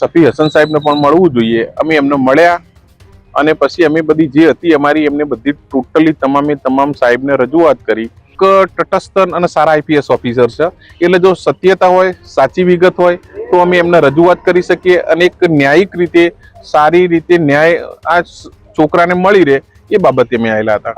સફી હસન સાહેબને પણ મળવું જોઈએ। અમે એમને મળ્યા અને પછી અમે બધી જે હતી અમારી એમને બધી ટોટલી તમામ સાહેબને રજૂઆત કરી। તટસ્થ અને સારા આઈપીએસ ઓફિસર છે, એટલે જો સત્યતા હોય, સાચી વિગત હોય તો અમે એમને રજૂઆત કરી શકીએ અને એક ન્યાયિક રીતે સારી રીતે ન્યાય આ છોકરાને મળી રહે એ બાબતે અમે આવેલા હતા।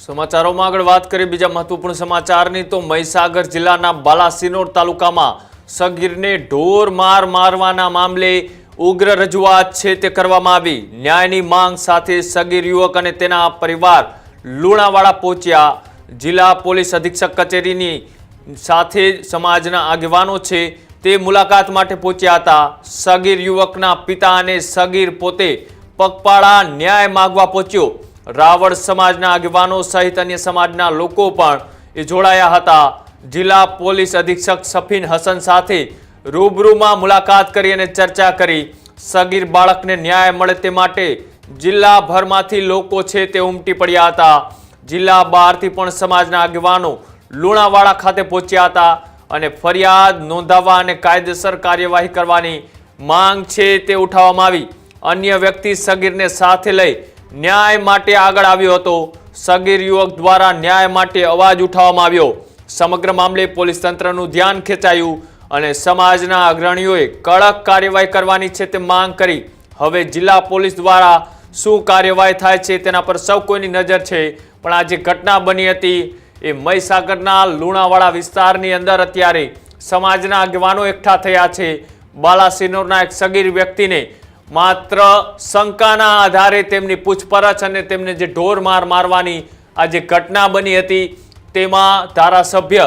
સમાચારોમાં આગળ વાત કરીએ બીજા મહત્વપૂર્ણ સમાચારની તો મહીસાગર જિલ્લાના બાલાસિનોર તાલુકામાં સગીરને ઢોર મારવાના મામલે ઉગ્ર રજૂઆત છે તે કરવામાં આવી। ન્યાયની માંગ સાથે સગીર યુવક અને તેના પરિવાર લુણાવાડા પહોંચ્યા। જિલ્લા પોલીસ અધિક્ષક કચેરીની સાથે સમાજના આગેવાનો છે તે મુલાકાત માટે પહોંચ્યા હતા। સગીર યુવકના પિતા અને સગીર પોતે પગપાળા ન્યાય માંગવા પહોંચ્યો। રાવળ સમાજના આગેવાનો સહિત અન્ય સમાજના લોકો પણ એ જોડાયા હતા। જિલ્લા પોલીસ અધિક્ષક સફીન હસન સાથે રૂબરૂમાં મુલાકાત કરી અને ચર્ચા કરી। સગીર બાળકને ન્યાય મળે તે માટે જિલ્લાભરમાંથી લોકો છે તે ઉમટી પડ્યા હતા। જિલ્લા બહારથી પણ સમાજના આગેવાનો લુણાવાડા ખાતે પહોંચ્યા હતા અને ફરિયાદ નોંધાવવા અને કાયદેસર કાર્યવાહી કરવાની માંગ છે તે ઉઠાવવામાં આવી। અન્ય વ્યક્તિ સગીરને સાથે લઈ ન્યાય માટે આગળ આવ્યો હતો। સગીર યુવક દ્વારા ન્યાય માટે અવાજ ઉઠાવવામાં આવ્યો। સમગ્ર મામલે પોલીસ તંત્રનું ધ્યાન ખેંચાયું અને સમાજના અગ્રણીઓએ કડક કાર્યવાહી કરવાની છે તે માંગ કરી। હવે જિલ્લા પોલીસ દ્વારા શું કાર્યવાહી થાય છે તેના પર સૌ કોઈની નજર છે। પણ આ જે ઘટના બની હતી એ મહીસાગરના લુણાવાડા વિસ્તારની અંદર અત્યારે સમાજના આગેવાનો એકઠા થયા છે। બાલાસિનોરના એક સગીર વ્યક્તિને માત્ર શંકાના આધારે તેમની પૂછપરછ અને તેમને જે ઢોર મારવાની આ જે ઘટના બની હતી તેમાં ધારાસભ્ય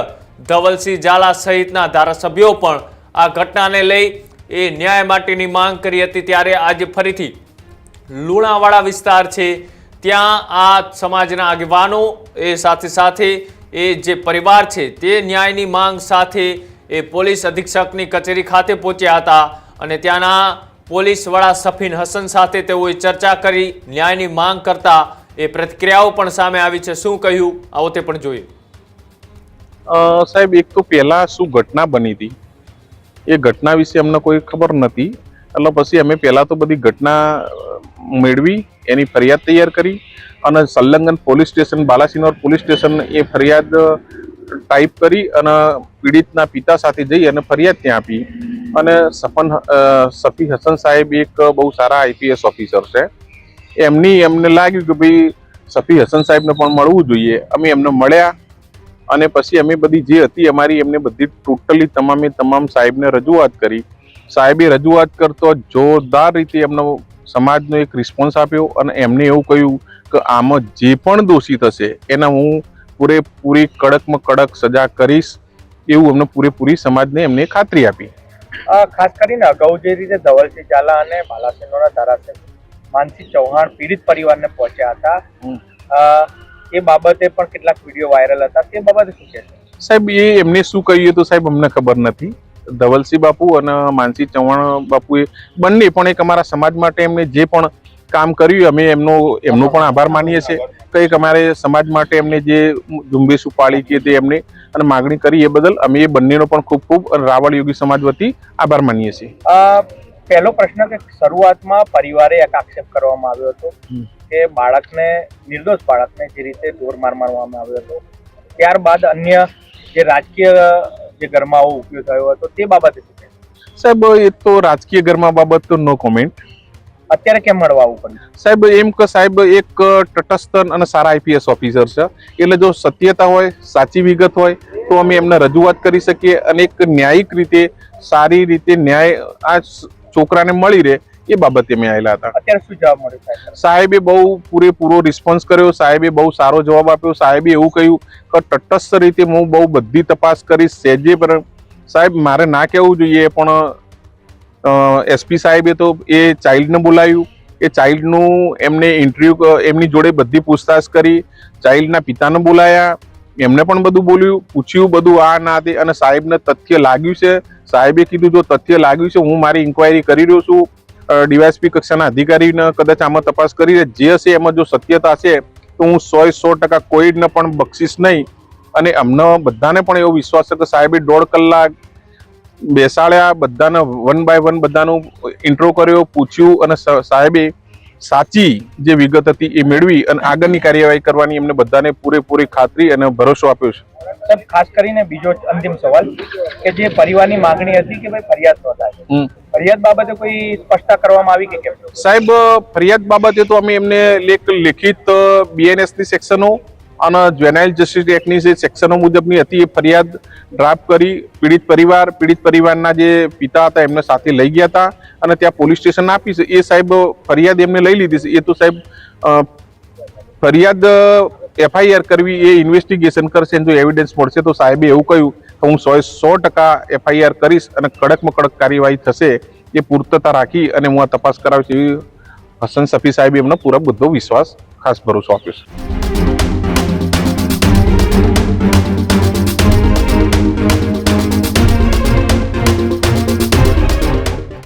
ધવલસિંહ ઝાલા સહિતના ધારાસભ્યો પણ આ ઘટનાને લઈ એ ન્યાય માટેની માંગ કરી હતી। ત્યારે આજે ફરીથી લુણાવાડા વિસ્તાર છે ત્યાં આ સમાજના આગેવાનો એ સાથે એ જે પરિવાર છે તે ન્યાયની માંગ સાથે એ પોલીસ અધિક્ષકની કચેરી ખાતે પહોંચ્યા હતા અને ત્યાંના પોલીસ વડા સફીન હસન સાથે તેઓએ ચર્ચા કરી। ન્યાયની માંગ કરતા એ પ્રતિક્રિયાઓ પણ સામે આવી છે। શું કહ્યું આવો તે પણ જોઈએ। સાહેબ, એક તો પહેલા શું ઘટના બની હતી એ ઘટના વિશે અમને કોઈ ખબર નથી, એટલે પછી અમે પહેલા તો બધી ઘટના મેળવી, એની ફરિયાદ તૈયાર કરી અને સંલગ્ન police station Balasinor police station એ ફરિયાદ ટાઈપ કરી અને પીડિતના પિતા સાથે જઈ અને ફરિયાદ ત્યાં આપી। અને સફી હસન સાહેબ એક બહુ સારા આઈપીએસ ઓફિસર છે, એમને લાગ્યું કે ભાઈ સફી હસન સાહેબને પણ મળવું જોઈએ। અમે એમને મળ્યા અને પછી અમે બધી જે હતી અમારી એમને બધી ટોટલી તમામ સાહેબને રજૂઆત કરી। સાહેબે રજૂઆત કરતો જોરદાર રીતે એમનો સમાજનો એક રિસ્પોન્સ આપ્યો અને એમને એવું કહ્યું કે આમાં જે પણ દોષિત હશે એને હું પૂરેપૂરી કડકમાં કડક સજા કરીશ, એવું એમને પૂરેપૂરી સમાજને એમને ખાતરી આપી। ખાસ કરીને અગાઉ જે રીતે ધવલસિંહ ઝાલા અને બાલાસિનોરના ધારાસભ્ય માનસિંહ ચૌહાણ પીડિત પરિવારને પહોંચ્યા હતા, એ બાબતે પણ કેટલાક વિડીયો વાયરલ હતા, તે બાબતે શું કહેશો? સાહેબ, એમને શું કહ્યું તો સાહેબ અમને ખબર નથી। ધવલસિંહ બાપુ અને માનસિંહ ચૌહાણ બાપુએ બંને પણ એક અમારા સમાજ માટે એમને જે પણ કામ કર્યું અમે એમનો પણ આભાર માનીએ છીએ। કંઈક અમારે સમાજ માટે એમને જે ઝુંબેશ ઉપાડી કે તે એમને અને માગણી કરી એ બદલ અમે એ બંનેનો પણ ખૂબ ખૂબ રાવળ યોગી સમાજ વતી આભાર માનીએ છીએ। પહેલો પ્રશ્ન કે શરૂઆતમાં પરિવારે એક આક્ષેપ કરવામાં આવ્યો હતો કે બાળકને, નિર્દોષ બાળકને જે રીતે ઢોર મારવામાં આવ્યો હતો, ત્યારબાદ અન્ય જે રાજકીય જે ગરમાવો ઉભો થયો હતો તે બાબતે શું કહેશો? સાહેબ, એ તો રાજકીય ગરમા બાબત તો નો કોમેન્ટ। અત્યારે કેમ મળવા આવવું પડ્યું? સાહેબ, એમ કે સાહેબ એક તટસ્થ અને સારા આઈપીએસ ઓફિસર છે, એટલે જો સત્યતા હોય, સાચી વિગત હોય તો અમે એમને રજૂઆત કરી શકીએ અને એક ન્યાયિક રીતે સારી રીતે ન્યાય આ છોકરાને મળી રહે એ બાબતે અમે આવેલા હતા। અત્યારે શું જવાબ મળ્યો? સાહેબે બહુ પૂરેપૂરો રિસ્પોન્સ કર્યો, સાહેબે બહુ સારો જવાબ આપ્યો। સાહેબે એવું કહ્યું કે તટસ્થ રીતે હું બહુ બધી તપાસ કરીશ, સહેજે પણ સાહેબ મારે ના કહેવું જોઈએ પણ એસપી સાહેબે તો એ ચાઇલ્ડને બોલાવ્યું, એ ચાઇલ્ડનું એમને ઇન્ટરવ્યુ એમની જોડે બધી પૂછતાછ કરી, ચાઇલ્ડના પિતાને બોલાયા એમને પણ બધું બોલ્યું, પૂછ્યું બધું આ ના તે, અને સાહેબને તથ્ય લાગ્યું છે. સાહેબે કીધું જો તથ્ય લાગ્યું છે, હું મારી ઇન્ક્વાયરી કરી રહ્યો છું. ડીવાયએસપી કક્ષાના અધિકારીને કદાચ આમાં તપાસ કરી જે હશે એમાં જો સત્યતા છે તો હું 100% કોઈને પણ બક્ષીશ નહીં. અને અમને બધાને પણ એવો વિશ્વાસ છે કે સાહેબે 1.5 કલાક બેસાડ્યા, બધાને વન બાય વન બધાનું ઇન્ટ્રો કર્યો, પૂછ્યું, અને સાહેબે સાચી જે વિગત હતી એ મેળવી અને આગળની કાર્યવાહી કરવાની એમને બધાને પૂરેપૂરી ખાતરી અને ભરોસો આપ્યો છે. સાહેબ, ખાસ કરીને બીજો અંતિમ સવાલ કે જે પરિવારની માંગણી હતી કે ભાઈ ફરિયાદ નોંધાય, ફરિયાદ બાબતે કોઈ સ્પષ્ટતા કરવામાં આવી કે કેમ? સાહેબ, ફરિયાદ બાબતે તો અમે એમને લેખિત BNS ની સેક્શનો અને જ્વેનાઇલ જસ્ટિસ એક્ટની જે સેક્શનો મુજબની હતી એ ફરિયાદ ડ્રાફ્ટ કરી પીડિત પરિવારના જે પિતા હતા એમને સાથે લઈ ગયા હતા અને ત્યાં પોલીસ સ્ટેશન આપી છે. એ સાહેબ ફરિયાદ એમને લઈ લીધી છે. એ તો સાહેબ ફરિયાદ FIR કરવી એ ઇન્વેસ્ટિગેશન કરશે, જો એવિડન્સ મળશે તો સાહેબે એવું કહ્યું કે હું 100% FIR કરીશ અને કડકમાં કડક કાર્યવાહી થશે એ પૂર્તતા રાખી અને હું આ તપાસ કરાવીશ એવી હસન સફી સાહેબે એમને પૂરો બધો વિશ્વાસ ખાસ ભરોસો આપ્યો છે.